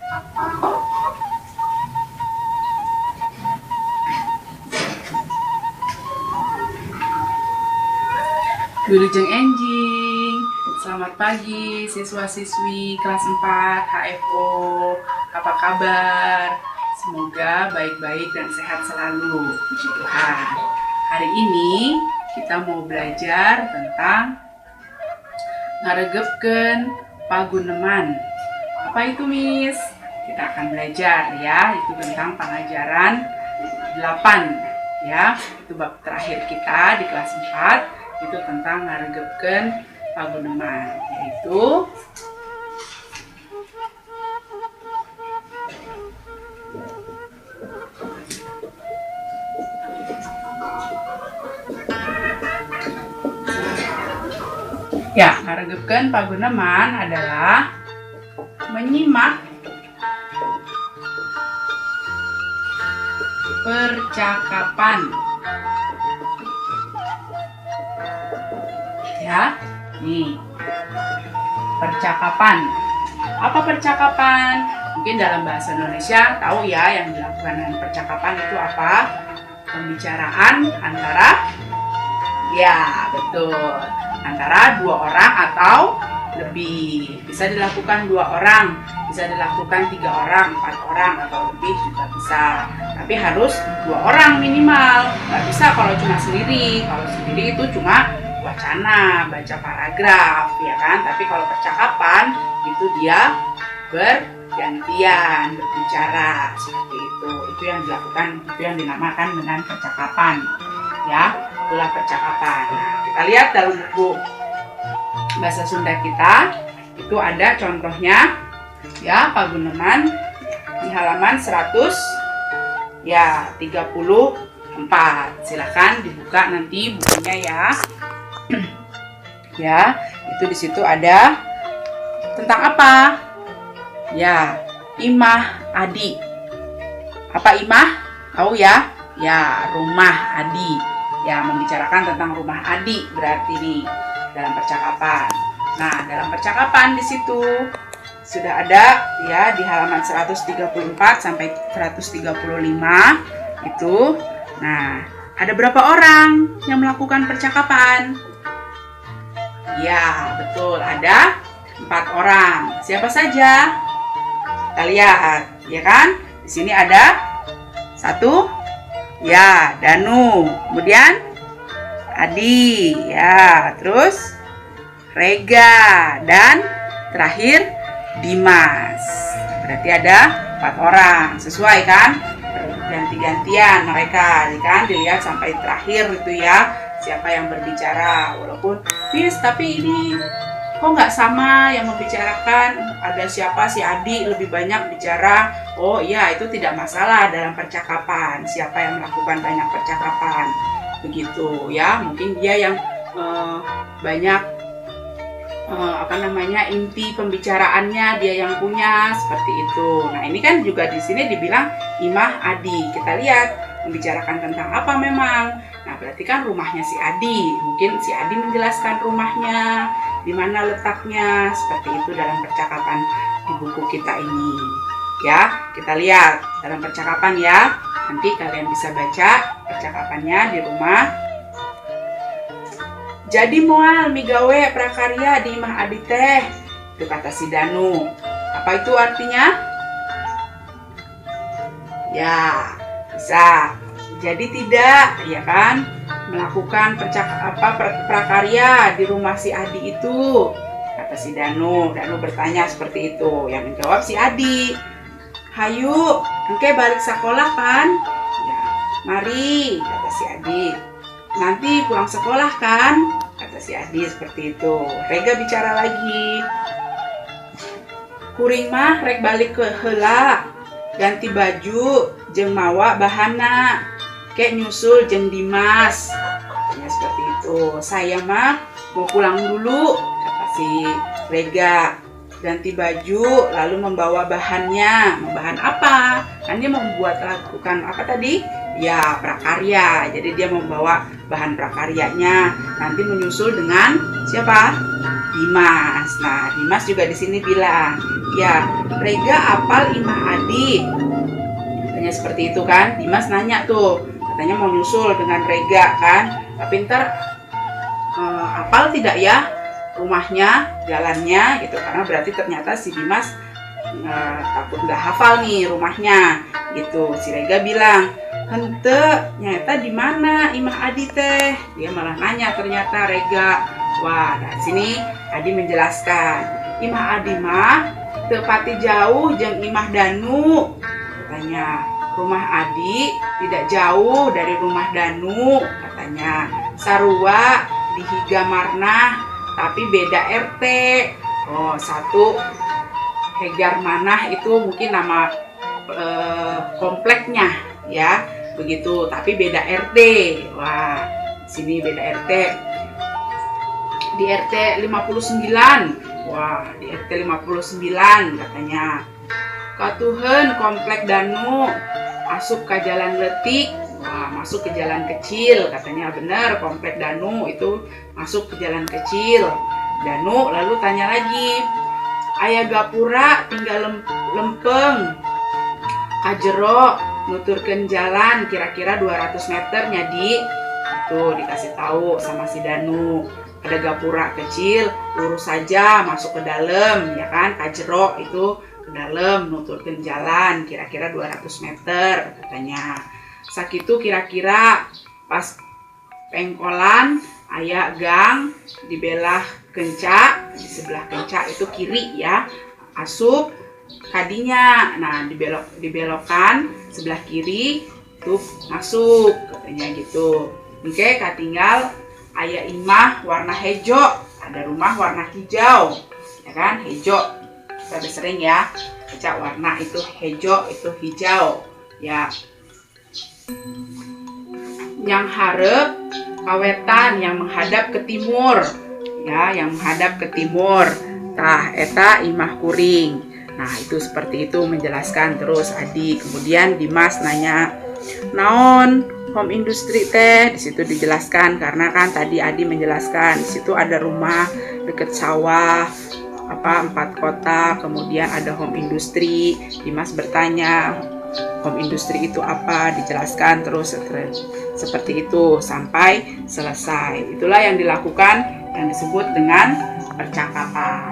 Wilujeng enjing. Selamat pagi siswa-siswi kelas 4 HFO. Apa kabar? Semoga baik-baik dan sehat selalu, puji Tuhan. Hari ini kita mau belajar tentang ngaregepkeun paguneman. Apa itu, Miss? Kita akan belajar ya, itu tentang pengajaran 8 ya. Itu bab terakhir kita di kelas 4. Itu tentang ngaregepkeun paguneman, yaitu ya, ngaregepkeun paguneman adalah menyimak percakapan. Ya, nih percakapan. Apa percakapan? Mungkin dalam bahasa Indonesia tahu ya, yang dilakukan dengan percakapan itu apa? Pembicaraan antara, ya betul, antara dua orang atau lebih. Bisa dilakukan 2 orang, bisa dilakukan 3 orang, 4 orang atau lebih juga bisa. Tapi harus 2 orang minimal. Nggak bisa kalau cuma sendiri. Kalau sendiri itu cuma wacana, baca paragraf, ya kan? Tapi kalau percakapan itu dia bergantian berbicara seperti itu. Itu yang dilakukan, itu yang dinamakan dengan percakapan, ya. Itulah percakapan. Nah, kita lihat dalam buku bahasa Sunda kita itu ada contohnya, ya, paguneman di halaman 134. Silakan dibuka nanti bukunya ya. Ya, itu di situ ada tentang apa? Ya, imah adi. Apa imah? Tahu ya? Ya, rumah adi. Ya, membicarakan tentang rumah adi berarti nih dalam percakapan. Nah, dalam percakapan di situ sudah ada ya di halaman 134 sampai 135 itu. Nah, ada berapa orang yang melakukan percakapan? Ya, betul, ada 4 orang. Siapa saja? Kita lihat, ya kan? Di sini ada 1, ya, Danu. Kemudian Adi, ya. Terus Rega dan terakhir Dimas. Berarti ada 4 orang. Sesuai kan? Ganti-gantian mereka, kan? Dilihat sampai terakhir itu ya. Siapa yang berbicara, walaupun Miss, tapi ini kok nggak sama yang membicarakan, ada siapa, si Adi lebih banyak bicara. Oh iya, itu tidak masalah dalam percakapan, siapa yang melakukan banyak percakapan, begitu ya. Mungkin dia yang banyak inti pembicaraannya dia yang punya, seperti itu. Nah, ini kan juga di sini dibilang imah adi. Kita lihat membicarakan tentang apa memang. Nah, berarti kan rumahnya si Adi. Mungkin si Adi menjelaskan rumahnya, di mana letaknya, seperti itu dalam percakapan di buku kita ini. Ya, kita lihat dalam percakapan ya. Nanti kalian bisa baca percakapannya di rumah. Jadi moal migawe prakarya di imah adi teh, itu kata si Danu. Apa itu artinya? Ya, bisa. Jadi tidak, ya kan, melakukan prakarya di rumah si Adi itu, kata si Danu. Danu bertanya seperti itu. Yang menjawab si Adi. Hayu, engke balik sekolah pan? Ya, mari, kata si Adi. Nanti pulang sekolah kan? Kata si Adi seperti itu. Rega bicara lagi. Kuring mah rek balik ke heula, ganti baju, jeung mawa bahana. Kayak nyusul jeung Dimas, katanya seperti itu. Saya mah mau pulang dulu, kata si Rega. Ganti baju, lalu membawa bahannya. Bahan apa? Kan dia mau lakukan apa tadi? Ya, prakarya. Jadi dia membawa bahan prakaryanya. Nanti menyusul dengan siapa? Dimas. Nah, Dimas juga di sini bilang, ya, Rega apal Imah Adi. Katanya seperti itu kan. Dimas nanya tuh, katanya mau nyusul dengan Rega kan. Tapi ntar apal tidak ya rumahnya, jalannya gitu. Karena berarti ternyata si Dimas takut nggak hafal nih rumahnya gitu. Si Rega bilang, hente nyata di mana Imah Adi teh. Dia malah nanya ternyata Rega. Wah, dari sini Adi menjelaskan, Imah Adi mah tepati jauh jeung Imah Danu. Katanya rumah Adi tidak jauh dari rumah Danu. Katanya sarua di Higa Marnah tapi beda RT. Oh, satu Hegar Manah itu mungkin nama kompleknya ya, begitu, tapi beda RT. Wah, sini beda RT. Di RT 59. Wah, di RT 59 katanya. Katuhen komplek Danu masuk ke jalan Letik. Wah, masuk ke jalan kecil. Katanya benar, komplek Danu itu masuk ke jalan kecil. Danu lalu tanya lagi, aya gapura tinggal lempeng kajero nuturkeun jalan kira-kira 200 meter nyadi. Tuh dikasih tahu sama si Danu, ada gapura kecil, lurus saja masuk ke dalam ya kan, kajero itu ke dalam nuturkeun jalan kira-kira 200 meter katanya. Sakitu kira-kira pas pengkolan aya gang di belah kenca, di sebelah kenca itu kiri ya, asup kadinya. Nah, dibelokan sebelah kiri tuh masuk katanya gitu. Oke, katinggal aya imah warna hejo, ada rumah warna hijau ya kan, hejo kita udah sering ya baca warna itu hejo itu hijau ya. Yang hareup kawetan yang menghadap ke timur ya, yang menghadap ke timur. Tah eta imah kuring. Nah, itu seperti itu menjelaskan terus Adi. Kemudian Dimas nanya, naon home industry teh? Di situ dijelaskan karena kan tadi Adi menjelaskan di situ ada rumah deket sawah, 4 kotak, kemudian ada home industry. Dimas bertanya, home industry itu apa? Dijelaskan terus seperti itu sampai selesai. Itulah yang dilakukan yang disebut dengan percakapan.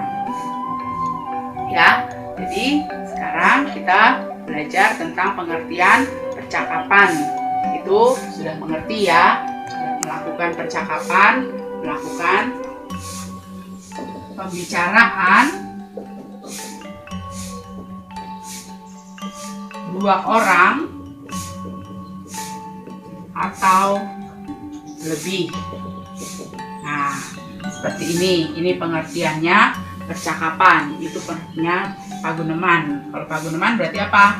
Ya, jadi sekarang kita belajar tentang pengertian percakapan. Itu sudah mengerti ya, melakukan percakapan, melakukan pembicaraan dua orang atau lebih. Nah, seperti ini pengertiannya percakapan. Itu pengertiannya paguneman. Kalau paguneman berarti apa?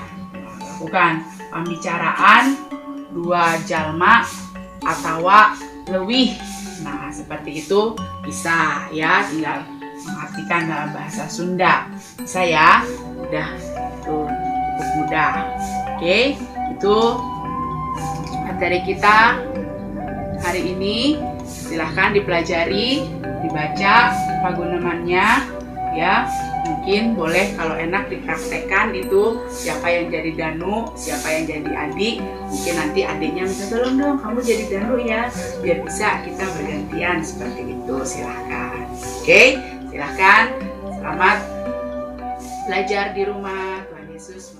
Bukan pembicaraan dua jalma atau leuwih. Nah, seperti itu bisa ya, tinggal mengartikan dalam bahasa Sunda. Bisa ya? Udah, itu cukup mudah. Oke, itu materi kita hari ini. Silahkan dipelajari, dibaca pagunemannya ya. Mungkin boleh kalau enak dipraktekkan itu siapa yang jadi Danu, siapa yang jadi Adi. Mungkin nanti adiknya minta tolong dong kamu jadi Danu ya, biar bisa kita bergantian seperti itu. Silahkan. Oke, silahkan. Selamat belajar di rumah. Tuhan Yesus